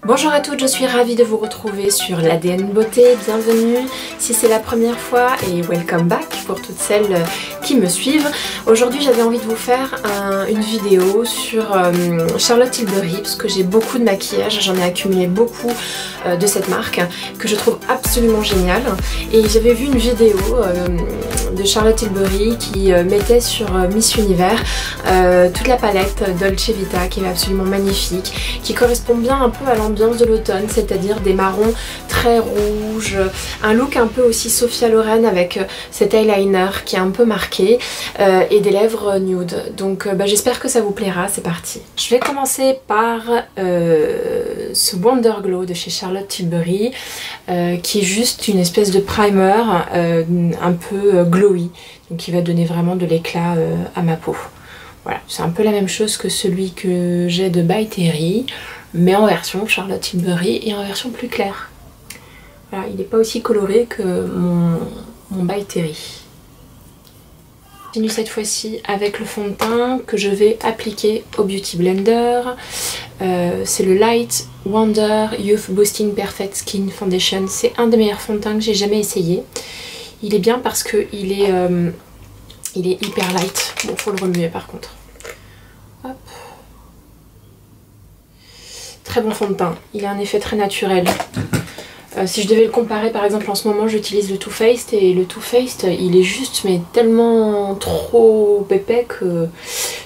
Bonjour à toutes, je suis ravie de vous retrouver sur l'ADN Beauté, bienvenue si c'est la première fois et welcome back pour toutes celles qui me suivent. Aujourd'hui j'avais envie de vous faire une vidéo sur Charlotte Tilbury parce que j'ai beaucoup de maquillage, j'en ai accumulé beaucoup de cette marque que je trouve absolument géniale et j'avais vu une vidéo de Charlotte Tilbury qui mettait sur Miss Univers toute la palette Dolce Vita qui est absolument magnifique, qui correspond bien un peu à l'ambiance de l'automne, c'est-à-dire des marrons très rouges, un look un peu aussi Sophia Loren avec cet eyeliner qui est un peu marqué et des lèvres nude. Donc j'espère que ça vous plaira, c'est parti. Je vais commencer par ce Wonder Glow de chez Charlotte Tilbury qui est juste une espèce de primer un peu glowy, donc qui va donner vraiment de l'éclat à ma peau. Voilà, c'est un peu la même chose que celui que j'ai de By Terry, mais en version Charlotte Tilbury et en version plus claire. Voilà, il n'est pas aussi coloré que mon By Terry. Je continue cette fois-ci avec le fond de teint que je vais appliquer au Beauty Blender. C'est le Light Wonder Youth Boosting Perfect Skin Foundation. C'est un des meilleurs fonds de teint que j'ai jamais essayé. Il est bien parce qu'il est, il est hyper light. Bon, faut le remuer par contre. Hop. Très bon fond de teint. Il a un effet très naturel. Si je devais le comparer, par exemple en ce moment j'utilise le Too Faced et le Too Faced il est juste mais tellement trop épais que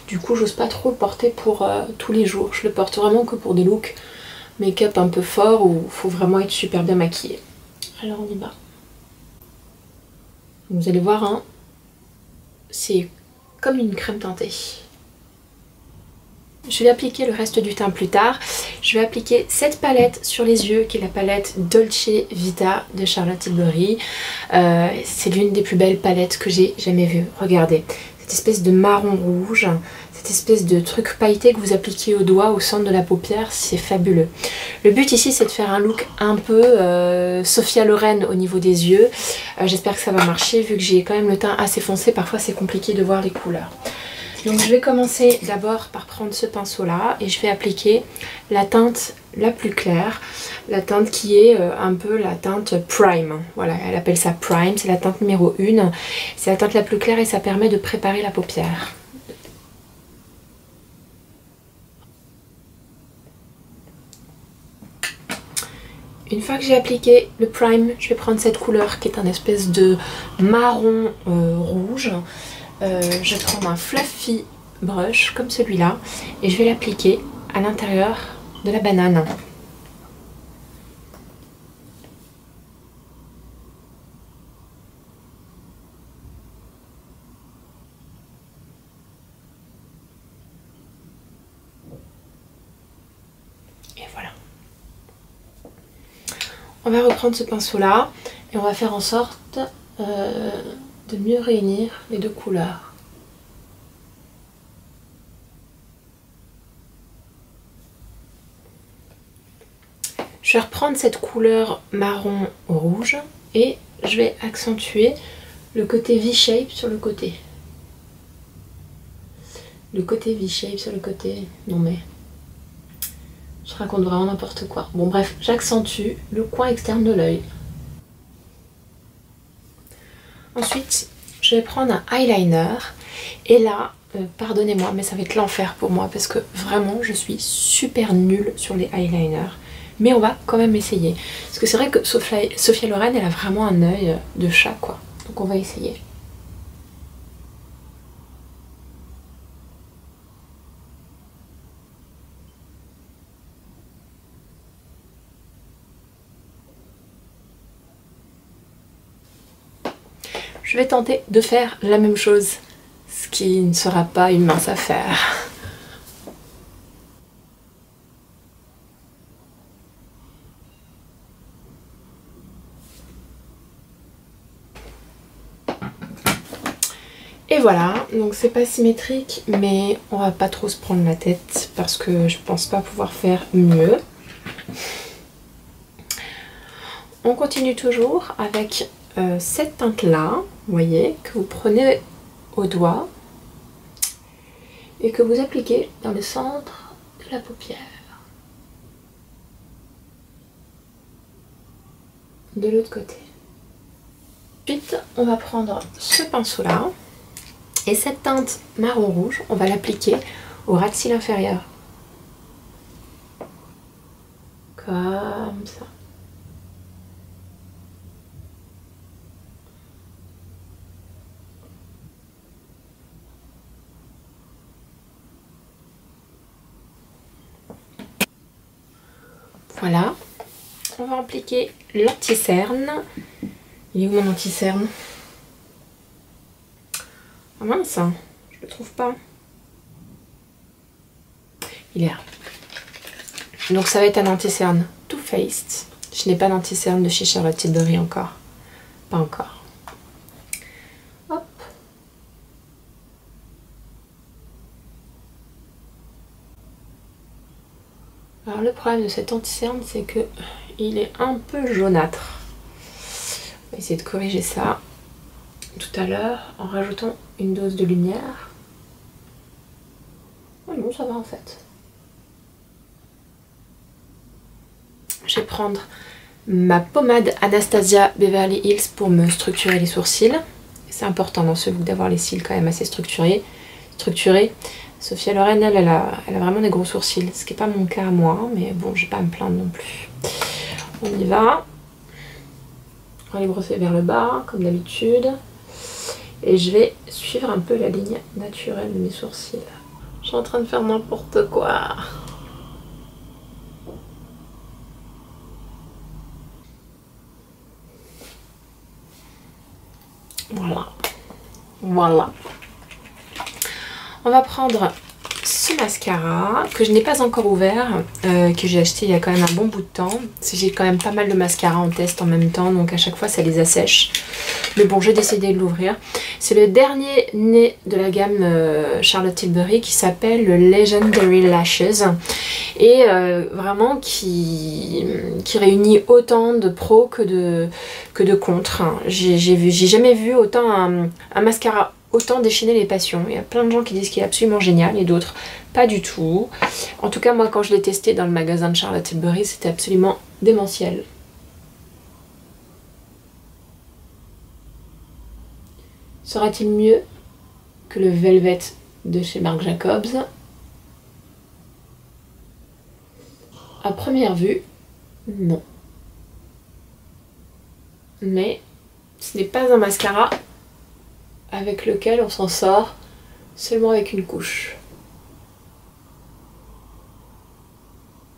du coup j'ose pas trop le porter pour tous les jours. Je le porte vraiment que pour des looks make-up un peu forts où il faut vraiment être super bien maquillé. Alors on y va. Vous allez voir, hein, c'est comme une crème teintée. Je vais appliquer le reste du teint plus tard. Je vais appliquer cette palette sur les yeux qui est la palette Dolce Vita de Charlotte Tilbury. C'est l'une des plus belles palettes que j'ai jamais vues. Regardez, cette espèce de marron rouge, cette espèce de truc pailleté que vous appliquez au doigt au centre de la paupière, c'est fabuleux. Le but ici c'est de faire un look un peu Sophia Loren au niveau des yeux. J'espère que ça va marcher vu que j'ai quand même le teint assez foncé, parfois c'est compliqué de voir les couleurs. Donc je vais commencer d'abord par prendre ce pinceau là et je vais appliquer la teinte la plus claire, la teinte qui est un peu la teinte Prime. Voilà, elle appelle ça Prime, c'est la teinte numéro 1, c'est la teinte la plus claire et ça permet de préparer la paupière. Une fois que j'ai appliqué le Prime, je vais prendre cette couleur qui est un espèce de marron rouge. Je vais prendre un fluffy brush comme celui-là et je vais l'appliquer à l'intérieur de la banane. Et voilà. On va reprendre ce pinceau-là et on va faire en sorte de mieux réunir les deux couleurs. Je vais reprendre cette couleur marron rouge et je vais accentuer le côté V-shape sur le côté. Le côté V-shape sur le côté, non mais je raconte vraiment n'importe quoi. Bon bref, j'accentue le coin externe de l'œil. Ensuite, je vais prendre un eyeliner et là, pardonnez-moi, mais ça va être l'enfer pour moi parce que vraiment, je suis super nulle sur les eyeliners. Mais on va quand même essayer. Parce que c'est vrai que Sophia Loren, elle a vraiment un œil de chat, quoi. Donc on va essayer. Je vais tenter de faire la même chose, ce qui ne sera pas une mince affaire. Et voilà, donc c'est pas symétrique, mais on va pas trop se prendre la tête parce que je pense pas pouvoir faire mieux. On continue toujours avec cette teinte là, vous voyez, que vous prenez au doigt et que vous appliquez dans le centre de la paupière. De l'autre côté. Ensuite, on va prendre ce pinceau-là et cette teinte marron rouge, on va l'appliquer au ras de cils inférieur. Comme ça. Voilà. On va appliquer l'anti-cerne. Il est où mon anti-cerne? Ah mince, je le trouve pas. Il est là. Donc ça va être un anti-cerne Too Faced. Je n'ai pas d'anti-cerne de chez Charlotte Tilbury encore. Pas encore. Hop. Alors le problème de cet anti-cerne, c'est que il est un peu jaunâtre. On va essayer de corriger ça tout à l'heure en rajoutant une dose de lumière. Oh non, ça va en fait. Je vais prendre ma pommade Anastasia Beverly Hills pour me structurer les sourcils. C'est important dans ce look d'avoir les cils quand même assez structurés. Sophia Loren, elle a vraiment des gros sourcils, ce qui n'est pas mon cas à moi, mais bon, je vais pas à me plaindre non plus. On y va. On va les brosser vers le bas, comme d'habitude. Et je vais suivre un peu la ligne naturelle de mes sourcils. Je suis en train de faire n'importe quoi. Voilà. Voilà. On va prendre ce mascara que je n'ai pas encore ouvert, que j'ai acheté il y a quand même un bon bout de temps. J'ai quand même pas mal de mascara en test en même temps, donc à chaque fois ça les assèche. Mais bon, j'ai décidé de l'ouvrir. C'est le dernier né de la gamme Charlotte Tilbury qui s'appelle le Legendary Lashes. Et vraiment qui réunit autant de pros que de contre. J'ai jamais vu autant un mascara autant déchaîner les passions. Il y a plein de gens qui disent qu'il est absolument génial et d'autres pas du tout. En tout cas, moi quand je l'ai testé dans le magasin de Charlotte Tilbury, c'était absolument démentiel. Sera-t-il mieux que le Velvet de chez Marc Jacobs? À première vue, non. Mais ce n'est pas un mascara avec lequel on s'en sort seulement avec une couche.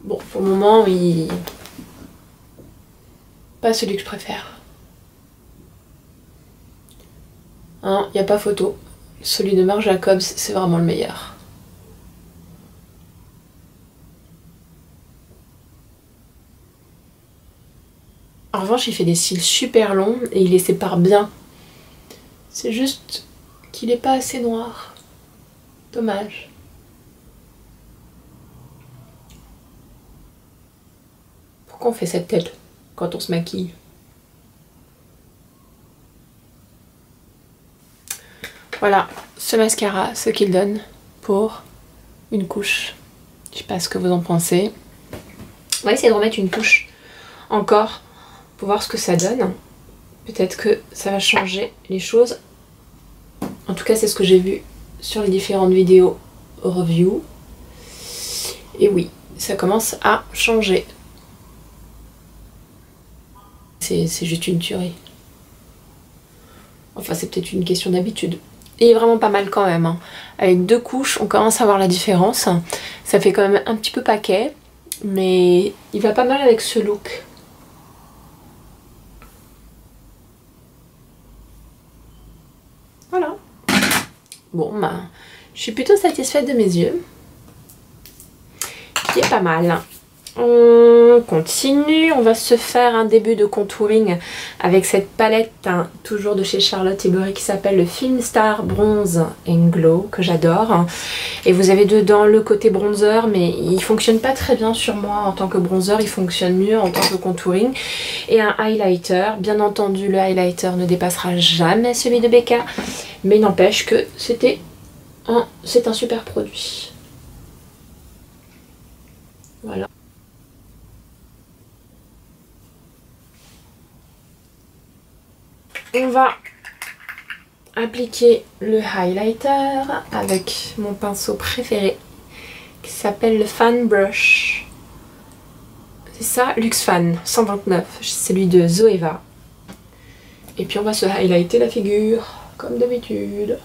Bon, pour le moment, oui, pas celui que je préfère. Hein, y a pas photo. Celui de Marc Jacobs, c'est vraiment le meilleur. En revanche, il fait des cils super longs et il les sépare bien. C'est juste qu'il n'est pas assez noir. Dommage. Pourquoi on fait cette tête quand on se maquille? Voilà, ce mascara, ce qu'il donne pour une couche. Je sais pas ce que vous en pensez. On va essayer de remettre une couche encore pour voir ce que ça donne. Peut-être que ça va changer les choses. En tout cas, c'est ce que j'ai vu sur les différentes vidéos review. Et oui, ça commence à changer. C'est juste une tuerie. Enfin, c'est peut-être une question d'habitude. Il est vraiment pas mal quand même. Hein. Avec 2 couches, on commence à voir la différence. Ça fait quand même un petit peu paquet. Mais il va pas mal avec ce look. Voilà. Bon, bah, je suis plutôt satisfaite de mes yeux. Qui est pas mal. On continue, on va se faire un début de contouring avec cette palette hein, toujours de chez Charlotte Tilbury qui s'appelle le Film Star Bronze and Glow que j'adore. Et vous avez dedans le côté bronzer mais il fonctionne pas très bien sur moi en tant que bronzer, il fonctionne mieux en tant que contouring. Et un highlighter, bien entendu le highlighter ne dépassera jamais celui de Becca mais n'empêche que c'était c'est un super produit. Voilà. On va appliquer le highlighter avec mon pinceau préféré qui s'appelle le Fan Brush. C'est ça, Luxe Fan 129, celui de Zoeva. Et puis on va se highlighter la figure comme d'habitude.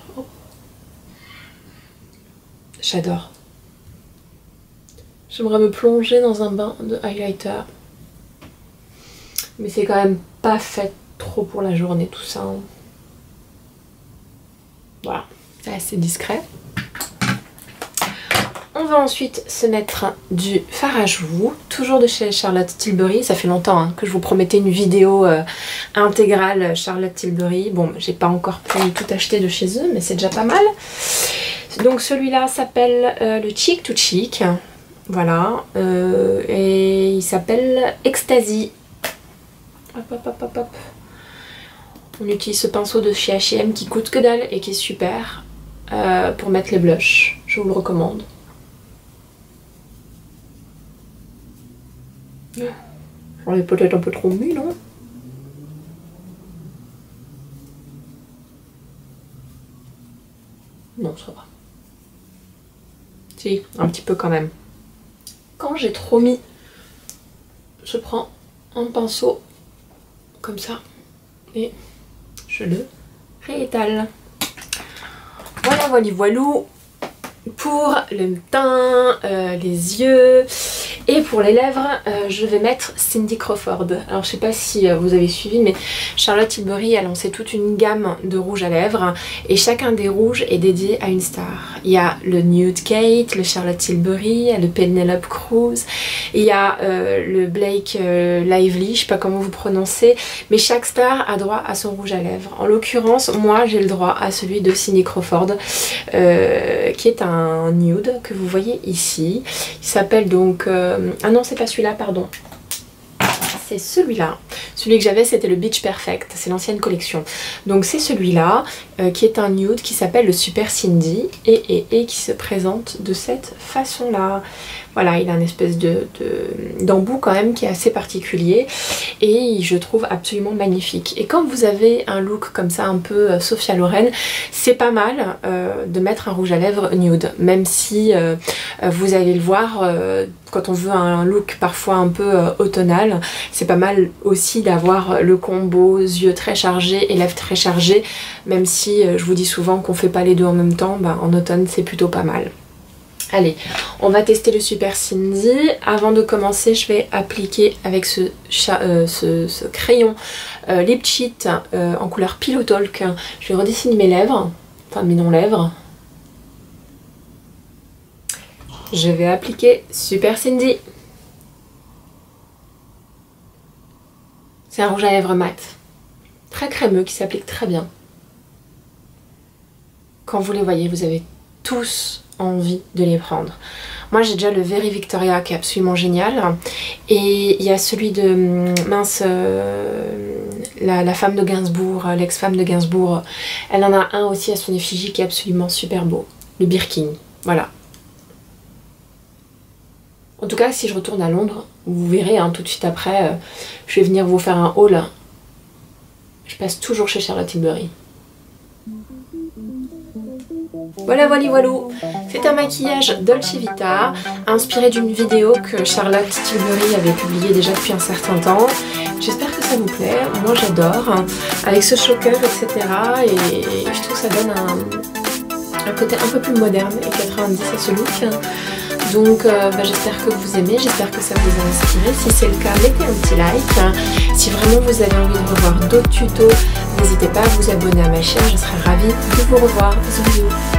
J'adore. J'aimerais me plonger dans un bain de highlighter. Mais c'est quand même pas fait trop pour la journée tout ça. Voilà, c'est assez discret. On va ensuite se mettre du fard à joues, toujours de chez Charlotte Tilbury. Ça fait longtemps que je vous promettais une vidéo intégrale Charlotte Tilbury. Bon, j'ai pas encore pu tout acheter de chez eux, mais c'est déjà pas mal. Donc celui-là s'appelle le Cheek to Cheek. Voilà, et il s'appelle Ecstasy. Hop, hop, hop, hop, hop. On utilise ce pinceau de chez H&M qui coûte que dalle et qui est super pour mettre les blushs. Je vous le recommande. J'en ai peut-être un peu trop mis, non? Non, ça va. Si, un petit peu quand même. Quand j'ai trop mis, je prends un pinceau comme ça et je le réétale. Voilà, voilà, voilou pour le teint, les yeux. Et pour les lèvres, je vais mettre Cindy Crawford. Alors je sais pas si vous avez suivi, mais Charlotte Tilbury a lancé toute une gamme de rouges à lèvres et chacun des rouges est dédié à une star. Il y a le Nude Kate, le Charlotte Tilbury, il y a le Penelope Cruz, il y a le Blake Lively, je sais pas comment vous prononcez, mais chaque star a droit à son rouge à lèvres. En l'occurrence, moi j'ai le droit à celui de Cindy Crawford, qui est un nude que vous voyez ici. Il s'appelle donc... ah non, c'est pas celui-là, pardon. C'est celui-là. Celui que j'avais, c'était le Beach Perfect. C'est l'ancienne collection. Donc c'est celui-là qui est un nude qui s'appelle le Super Cindy et qui se présente de cette façon-là. Voilà, il a une espèce d'embout quand même qui est assez particulier et je trouve absolument magnifique. Et quand vous avez un look comme ça un peu Sophia Loren, c'est pas mal de mettre un rouge à lèvres nude, même si vous allez le voir, quand on veut un look parfois un peu automnal, c'est pas mal aussi d'avoir le combo yeux très chargés et lèvres très chargées, même si je vous dis souvent qu'on fait pas les deux en même temps, bah, en automne c'est plutôt pas mal. Allez, on va tester le Super Cindy. Avant de commencer, je vais appliquer avec ce crayon Lip Cheat en couleur Pillow Talk. Je vais redessiner mes lèvres, enfin mes non-lèvres. Je vais appliquer Super Cindy. C'est un rouge à lèvres mat, très crémeux qui s'applique très bien. Quand vous les voyez, vous avez tous envie de les prendre. Moi j'ai déjà le Very Victoria qui est absolument génial et il y a celui de mince la femme de Gainsbourg, l'ex-femme de Gainsbourg, elle en a un aussi à son effigie qui est absolument super beau, le Birkin, voilà. En tout cas si je retourne à Londres, vous verrez tout de suite après, je vais venir vous faire un haul. Je passe toujours chez Charlotte Tilbury. Voilà, voilà, voilà. C'est un maquillage Dolce Vita, inspiré d'une vidéo que Charlotte Tilbury avait publiée déjà depuis un certain temps. J'espère que ça vous plaît, moi j'adore, avec ce choker, etc. Et je trouve que ça donne un côté un peu plus moderne et 90 à ce look. Donc j'espère que vous aimez, j'espère que ça vous a inspiré. Si c'est le cas, mettez un petit like. Si vraiment vous avez envie de revoir d'autres tutos, n'hésitez pas à vous abonner à ma chaîne, je serai ravie de vous revoir. Bisous.